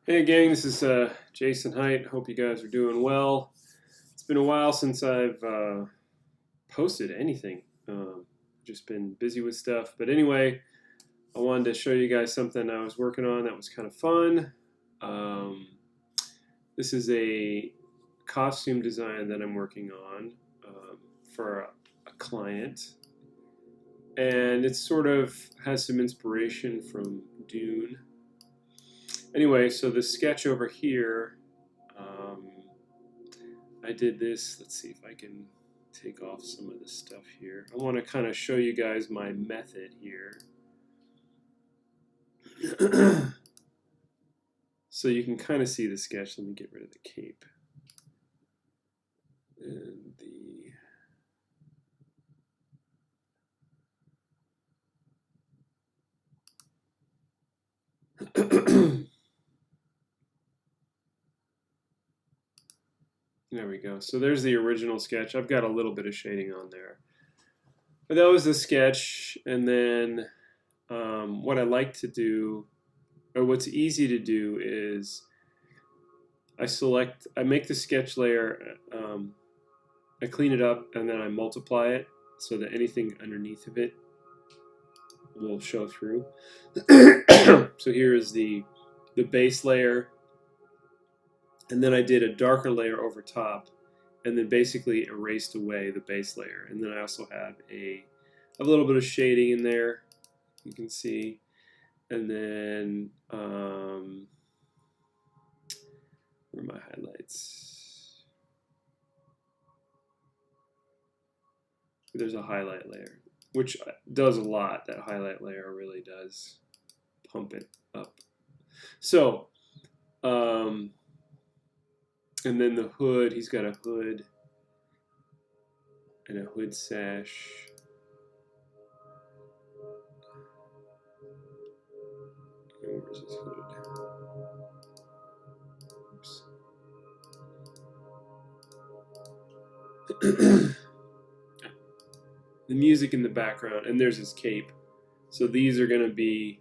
Hey gang, this is Jason Height. Hope you guys are doing well. It's been a while since I've posted anything. Just been busy with stuff. But anyway, I wanted to show you guys something I was working on that was kind of fun. Um, this is a costume design that I'm working on for a client. And it sort of has some inspiration from Dune. Anyway, so the sketch over here, um, I did this. Let's see if I can take off some of this stuff here. I want to kind of show you guys my method here. So you can kind of see the sketch. Let me get rid of the cape. And the there we go. So there's the original sketch. I've got a little bit of shading on there. But that was the sketch. And then what I like to do, or what's easy to do, is I make the sketch layer, I clean it up, and then I multiply it so that anything underneath of it will show through. So here is the base layer, and then I did a darker layer over top, and then basically erased away the base layer. And then I also have a little bit of shading in there, you can see. And then where are my highlights? There's a highlight layer, which does a lot. That highlight layer really does pump it up. So, and then the hood, he's got a hood and a hood sash. Where's his hood? Oops. The music in the background, and there's his cape. So these are going to be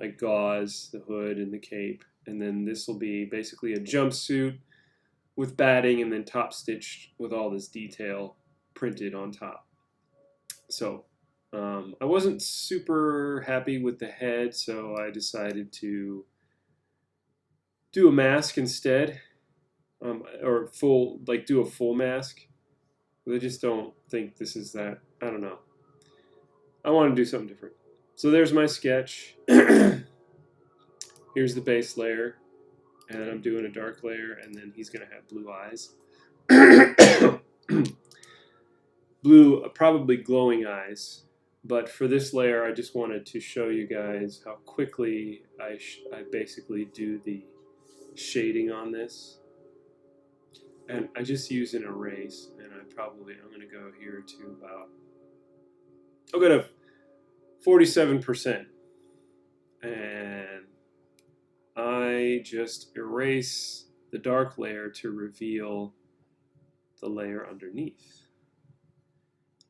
like gauze, the hood and the cape, and then this will be basically a jumpsuit with batting and then top stitched with all this detail printed on top. So I wasn't super happy with the head, so I decided to do a mask instead, or do a full mask. I just don't think this is that. I don't know. I want to do something different. So there's my sketch. Here's the base layer, and I'm doing a dark layer, and then he's going to have blue eyes. Blue, probably glowing eyes. But for this layer, I just wanted to show you guys how quickly I basically do the shading on this. And I just use an erase, and I'm going to go here to about, I'll go to 47%. And I just erase the dark layer to reveal the layer underneath.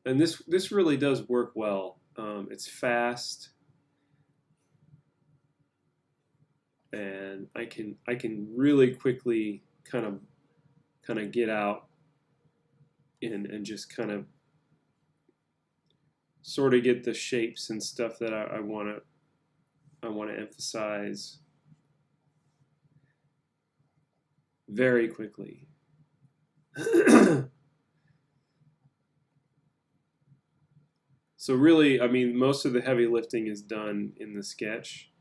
And this really does work well. It's fast, and I can really quickly kind of get out and just kind of sort of get the shapes and stuff that I want to emphasize very quickly. So really, I mean, most of the heavy lifting is done in the sketch,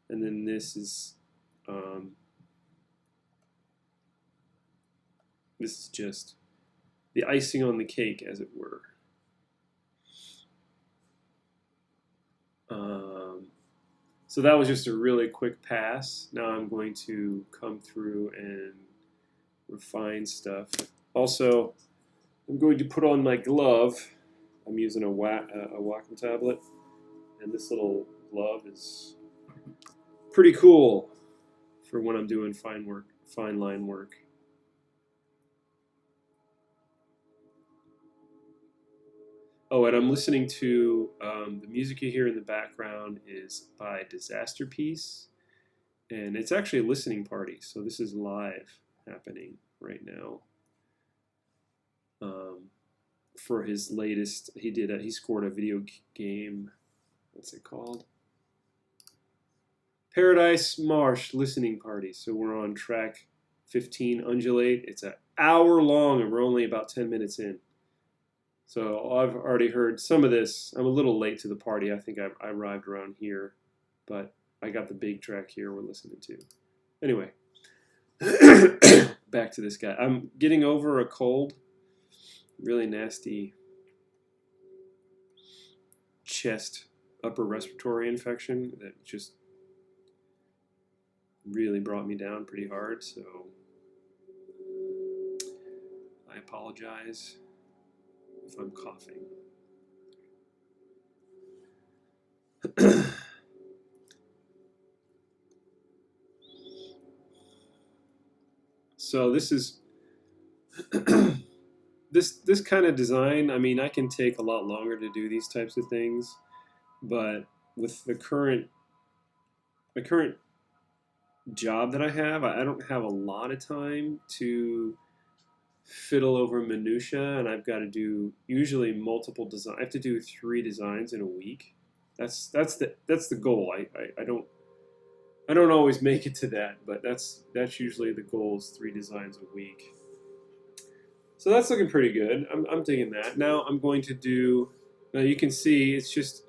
and then this is just the icing on the cake, as it were. So that was just a really quick pass. Now I'm going to come through and refine stuff. Also, I'm going to put on my glove. I'm using a Wacom tablet, and this little glove is pretty cool for when I'm doing fine line work. Oh, and I'm listening to the music you hear in the background is by Disaster Piece, And it's actually a listening party, so this is live happening right now. For his latest, he scored a video game. What's it called? Paradise Marsh listening party. So we're on track 15, Undulate. It's an hour long, and we're only about 10 minutes in. So I've already heard some of this. I'm a little late to the party. I think I arrived around here, but I got the big track here we're listening to. Anyway, back to this guy. I'm getting over a cold, really nasty chest, upper respiratory infection that just really brought me down pretty hard. So I apologize if I'm coughing. So this is this kind of design. I mean, I can take a lot longer to do these types of things, but with the current job that I have, I don't have a lot of time to fiddle over minutia, and I've got to do usually multiple designs. I have to do 3 designs in a week. That's the goal. I don't always make it to that, but that's usually the goal, is 3 designs a week. So that's looking pretty good. I'm digging that. Now I'm going to do. Now you can see it's just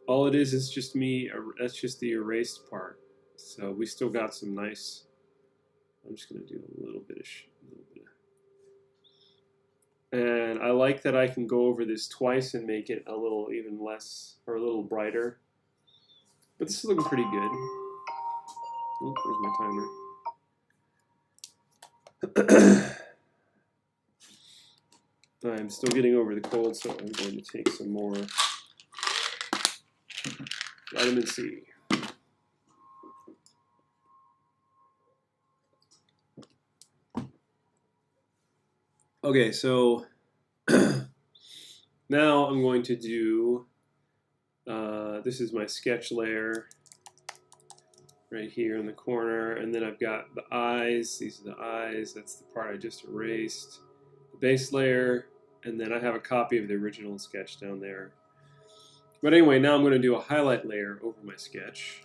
all it is just me. That's just the erased part. So we still got some nice. I'm just going to do a little bit of. And I like that I can go over this twice and make it a little even less, or a little brighter. But this is looking pretty good. Oh, there's my timer. I'm still getting over the cold, so I'm going to take some more vitamin C. Okay, so now I'm going to do, this is my sketch layer right here in the corner, and then I've got the eyes. These are the eyes. That's the part I just erased. The base layer, and then I have a copy of the original sketch down there. But anyway, now I'm going to do a highlight layer over my sketch.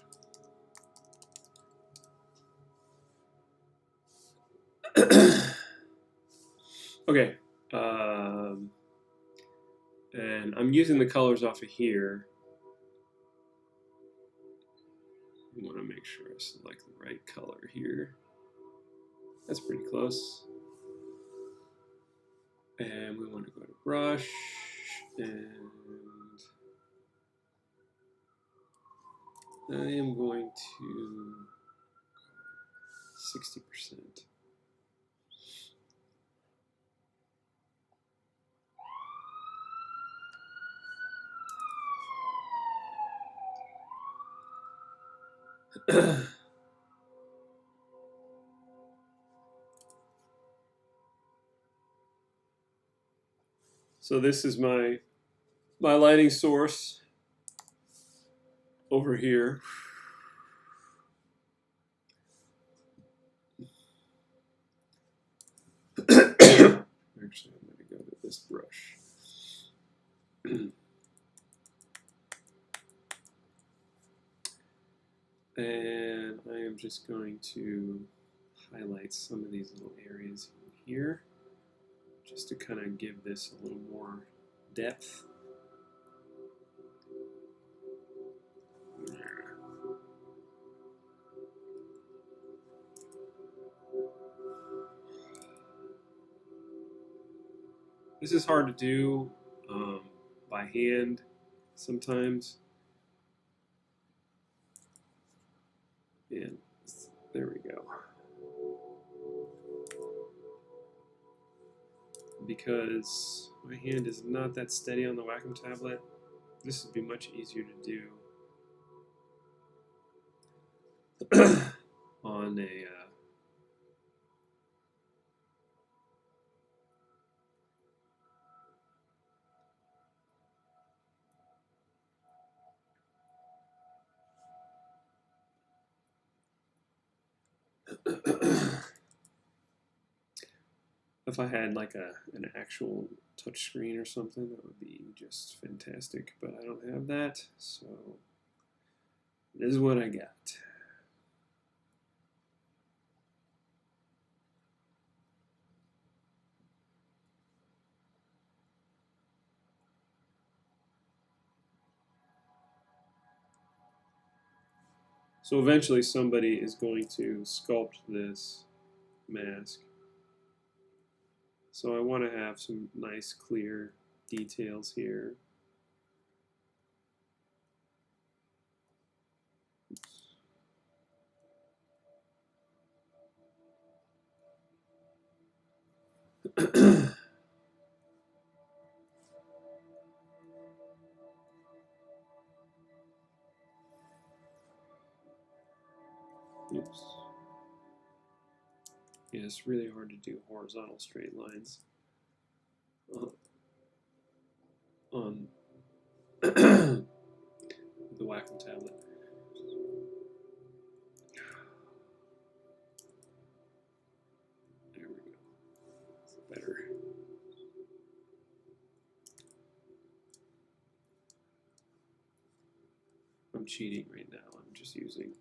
Okay, and I'm using the colors off of here. I want to make sure I select the right color here. That's pretty close. And we want to go to brush, and I am going to 60%. So this is my lighting source over here. Actually, I'm going to go to this brush. And I am just going to highlight some of these little areas here, just to kind of give this a little more depth. This is hard to do by hand sometimes. And there we go. Because my hand is not that steady on the Wacom tablet, this would be much easier to do on a If I had like an actual touch screen or something, that would be just fantastic. But I don't have that, so this is what I got. So eventually somebody is going to sculpt this mask. So I want to have some nice clear details here. Oops. Yeah, it's really hard to do horizontal straight lines on the Wacom tablet. There we go. It's better. I'm cheating right now. I'm just using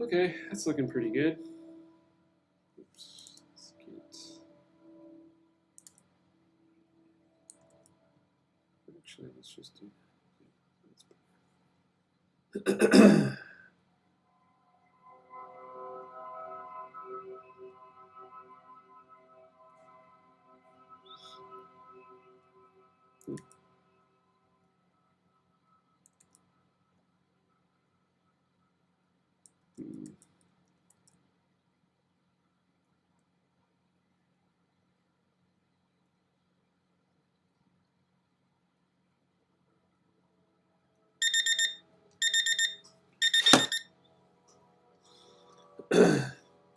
Okay, that's looking pretty good. Oops, actually, let's just do that.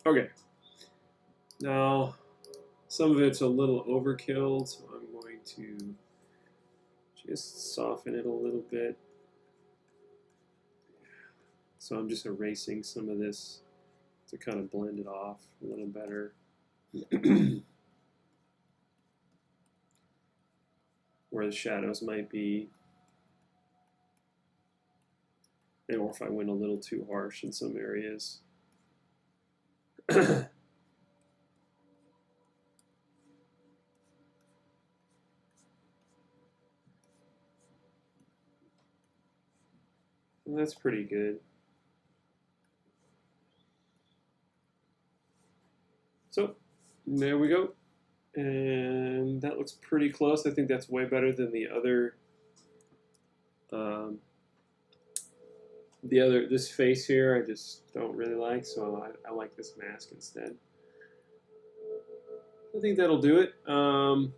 Okay, now some of it's a little overkill, so I'm going to just soften it a little bit. So I'm just erasing some of this to kind of blend it off a little better. Where the shadows might be. Or if I went a little too harsh in some areas. Well, that's pretty good. So there we go. And that looks pretty close. I think that's way better than the other this face here I just don't really like, so I like this mask instead. I think that'll do it. I'll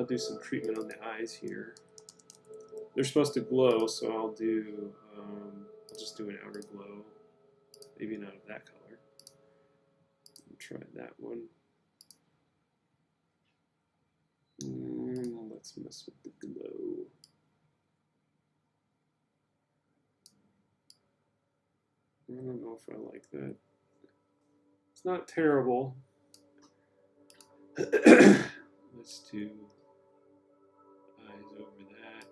do some treatment on the eyes here. They're supposed to glow, so I'll just do an outer glow. Maybe not of that color. I'll try that one. Let's mess with the glow. I don't know if I like that. It's not terrible. Let's do eyes over that.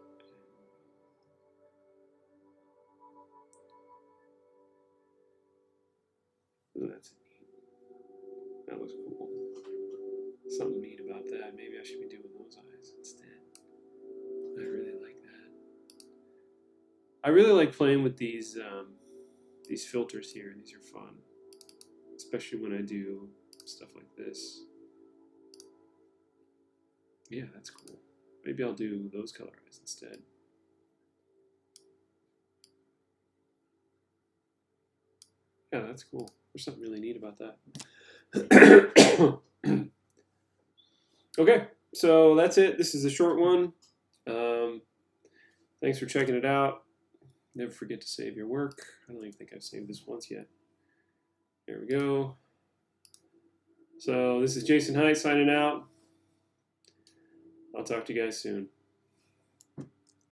Oh, that's neat. That looks cool. Something neat about that. Maybe I should be doing those eyes instead. I really like that. I really like playing with these filters here. These are fun, especially when I do stuff like this. Yeah, that's cool. Maybe I'll do those colorized instead. Yeah, that's cool. There's something really neat about that. Okay, so that's it. This is a short one. Thanks for checking it out. Never forget to save your work. I don't even think I've saved this once yet. There we go. So this is Jason Height signing out. I'll talk to you guys soon.